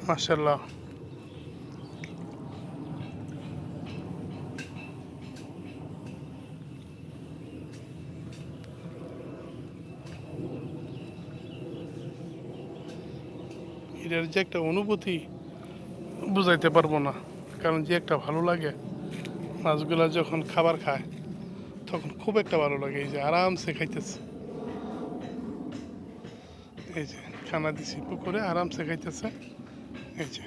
মাশাআল্লাহ। এটার যে একটা অনুভূতি বুঝাইতে পারবো না, কারণ যে একটা ভালো লাগে মাছগুলা যখন খাবার খায় তখন খুব একটা ভালো লাগে। এই যে আরামসে খাইতেছে, এই যে খানা দিছি পুকুরে আরামসে খাইতেছে, এই যে